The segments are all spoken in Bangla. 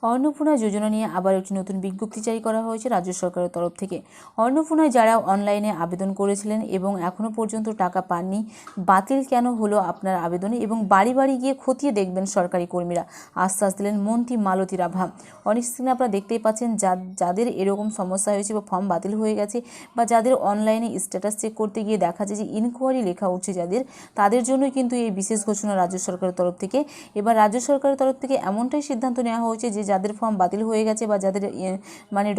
অন্নপূর্ণা যোজনা নিয়ে আবার একটি নতুন বিজ্ঞপ্তি জারি করা হয়েছে রাজ্য সরকারের তরফ থেকে। অন্নপূর্ণায় যারা অনলাইনে আবেদন করেছিলেন এবং এখনও পর্যন্ত টাকা পাননি, বাতিল কেন হলো আপনার আবেদনে এবং বাড়ি বাড়ি গিয়ে খতিয়ে দেখবেন সরকারি কর্মীরা, আশ্বাস দিলেন মন্ত্রী মালতী রাভা। অনেক স্ক্রিনে আপনারা দেখতেই পাচ্ছেন যাদের এরকম সমস্যা হয়েছে বা ফর্ম বাতিল হয়ে গেছে বা যাদের অনলাইনে স্ট্যাটাস চেক করতে গিয়ে দেখা যায় যে ইনকোয়ারি লেখা উঠছে তাদের জন্যই কিন্তু এই বিশেষ ঘোষণা রাজ্য সরকারের তরফ থেকে। এবার রাজ্য সরকারের তরফ থেকে এমনটাই সিদ্ধান্ত নেওয়া হয়েছে যে যাদের ফর্ম বাতিল হয়ে গেছে বা যাদের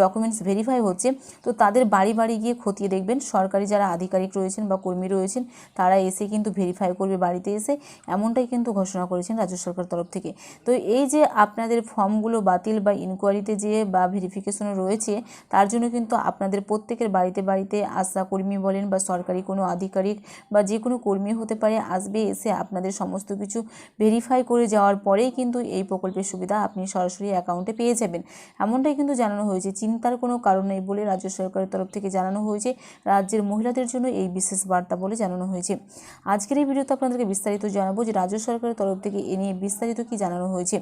ডকুমেন্টস ভেরিফাই হচ্ছে, তো তাদের বাড়ি বাড়ি গিয়ে খতিয়ে দেখবেন সরকারি যারা আধিকারিক রয়েছেন বা কর্মী রয়েছেন, তারা এসে কিন্তু ভেরিফাই করবে বাড়িতে এসে, এমনটাই কিন্তু ঘোষণা করেছেন রাজ্য সরকারের তরফ থেকে। তো এই যে আপনাদের ফর্মগুলো বাতিল বা ইনকোয়ারিতে যে বা ভেরিফিকেশনে রয়েছে, তার জন্য কিন্তু আপনাদের প্রত্যেকের বাড়িতে বাড়িতে আশা কর্মী বলেন বা সরকারি কোনো আধিকারিক বা যে কোনো কর্মী হতে পারে, আসবে, এসে আপনাদের সমস্ত কিছু ভেরিফাই করে যাওয়ার পরেই কিন্তু এই প্রকল্পের সুবিধা আপনি সরাসরি অ্যাকাউন্টে পেয়ে যাবেন, এমনটাই কিন্তু জানানো হয়েছে। চিন্তার কোনো কারণ নেই বলে রাজ্য সরকারের তরফ থেকে জানানো হয়েছে। রাজ্যের মহিলাদের জন্য এই বিশেষ বার্তা বলে জানানো হয়েছে। আজকের এই ভিডিওতে আপনাদেরকে বিস্তারিত জানাবো যে রাজ্য সরকারের তরফ থেকে এ নিয়ে বিস্তারিত কি জানানো হয়েছে।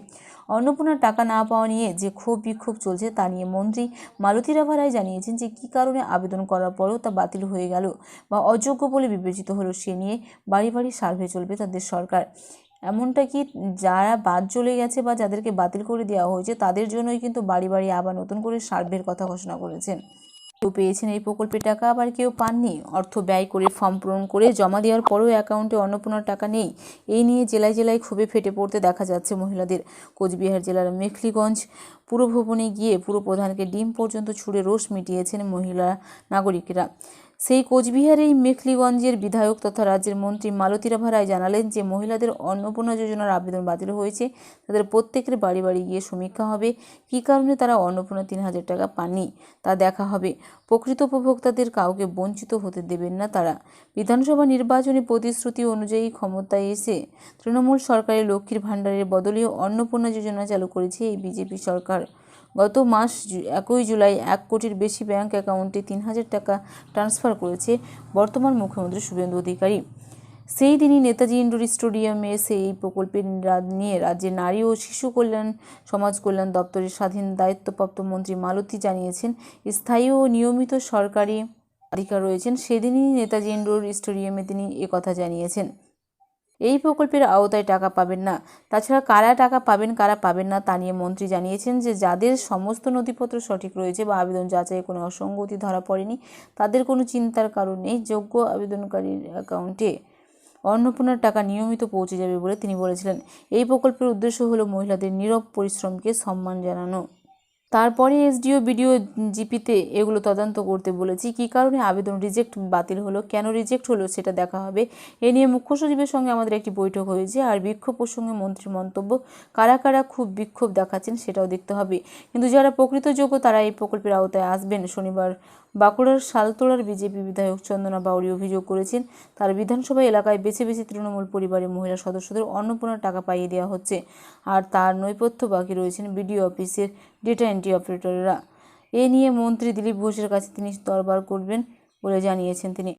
অন্নপূর্ণার টাকা না পাওয়া নিয়ে যে ক্ষোভ বিক্ষোভ চলছে তা নিয়ে মন্ত্রী মালতী রাভা রায় জানিয়েছেন যে কী কারণে আবেদন করার পরেও তা বাতিল হয়ে গেল বা অযোগ্য বলে বিবেচিত হলো, সে নিয়ে বাড়ি বাড়ি সার্ভে চলবে তাদের সরকার। এমনটা কি যারা বাদ চলে গেছে বা যাদেরকে বাতিল করে দেওয়া হয়েছে তাদের জন্যই কিন্তু বাড়ি বাড়ি আবার নতুন করে সার্ভের কথা ঘোষণা করেছেন। কেউ পেয়েছেন এই প্রকল্পের টাকা, আবার কেউ পাননি। অর্থ ব্যয় করে ফর্ম পূরণ করে জমা দেওয়ার পরেও অ্যাকাউন্টে অন্নপূর্ণার টাকা নেই। এই নিয়ে জেলায় জেলায় ক্ষোভে ফেটে পড়তে দেখা যাচ্ছে মহিলাদের। কোচবিহার জেলার মেখলিগঞ্জ পুরভবনে গিয়ে পুরপ্রধানকে ডিম পর্যন্ত ছুঁড়ে রোষ মিটিয়েছেন মহিলা নাগরিকরা। সেই কোচবিহারেই মেখলিগঞ্জের বিধায়ক তথা রাজ্যের মন্ত্রী মালতী রাভা রায় জানালেন যে মহিলাদের অন্নপূর্ণা যোজনার আবেদন বাতিল হয়েছে, তাদের প্রত্যেকের বাড়ি বাড়ি গিয়ে সমীক্ষা হবে, কী কারণে তারা অন্নপূর্ণা 3,000 টাকা পাননি তা দেখা হবে। প্রকৃত উপভোক্তাদের কাউকে বঞ্চিত হতে দেবেন না তারা। বিধানসভা নির্বাচনী প্রতিশ্রুতি অনুযায়ী ক্ষমতায় এসে তৃণমূল সরকারের লক্ষ্মীর ভাণ্ডারের বদলে অন্নপূর্ণা যোজনা চালু করেছে এই বিজেপি সরকার। গত মাস 1 জুলাই 1 কোটির বেশি ব্যাংক অ্যাকাউন্টে 3,000 টাকা ট্রান্সফার করেছে বর্তমান মুখ্যমন্ত্রী শুভেন্দু অধিকারী। সেই দিনই নেতাজি ইন্ডোর স্টেডিয়ামে এসে এই প্রকল্পের নিয়ে রাজ্যের নারী ও শিশু কল্যাণ সমাজ কল্যাণ দপ্তরের স্বাধীন দায়িত্বপ্রাপ্ত মন্ত্রী মালতী জানিয়েছেন, স্থায়ী ও নিয়মিত সরকারি আধিকার রয়েছেন। সেদিনই নেতাজি ইন্ডোর স্টেডিয়ামে তিনি একথা জানিয়েছেন। এই প্রকল্পের আওতায় টাকা পাবেন না। তাছাড়া কারা টাকা পাবেন কারা পাবেন না তা নিয়ে মন্ত্রী জানিয়েছেন যে যাদের সমস্ত নথিপত্র সঠিক রয়েছে বা আবেদন যাচাইয়ে কোনো অসঙ্গতি ধরা পড়েনি, তাদের কোনো চিন্তার কারণ নেই। যোগ্য আবেদনকারীর অ্যাকাউন্টে অন্নপূর্ণার টাকা নিয়মিত পৌঁছে যাবে বলে তিনি বলেছিলেন। এই প্রকল্পের উদ্দেশ্য হলো মহিলাদের নীরব পরিশ্রমকে সম্মান জানানো। তারপরে এসডিও বিডিও জিপিতে এগুলো তদন্ত করতে বলেছি। কী কারণে আবেদন বাতিল হলো, কেন রিজেক্ট হলো সেটা দেখা হবে। এ নিয়ে মুখ্য সচিবের সঙ্গে আমাদের একটি বৈঠক হয়েছে। আর বিক্ষোভ প্রসঙ্গে মন্ত্রীর মন্তব্য, কারা কারা খুব বিক্ষোভ দেখাচ্ছেন সেটাও দেখতে হবে। কিন্তু যারা প্রকৃত যোগ্য তারা এই প্রকল্পের আওতায় আসবেন। শনিবার বাঁকুড়ার শালতোড়ার বিজেপি বিধায়ক চন্দনা বাউরি অভিযোগ করেছেন, তার বিধানসভা এলাকায় বেছে বেছে তৃণমূল পরিবারের মহিলা সদস্যদের অন্নপূর্ণার টাকা পাইয়ে দেওয়া হচ্ছে, আর তার নৈপথ্য বাকি রয়েছেন বিডিও অফিসের ডেটা এন্ট্রি অপারেটররা। এ নিয়ে মন্ত্রী দিলীপ ঘোষের কাছে তিনি দরবার করবেন বলে জানিয়েছেন তিনি।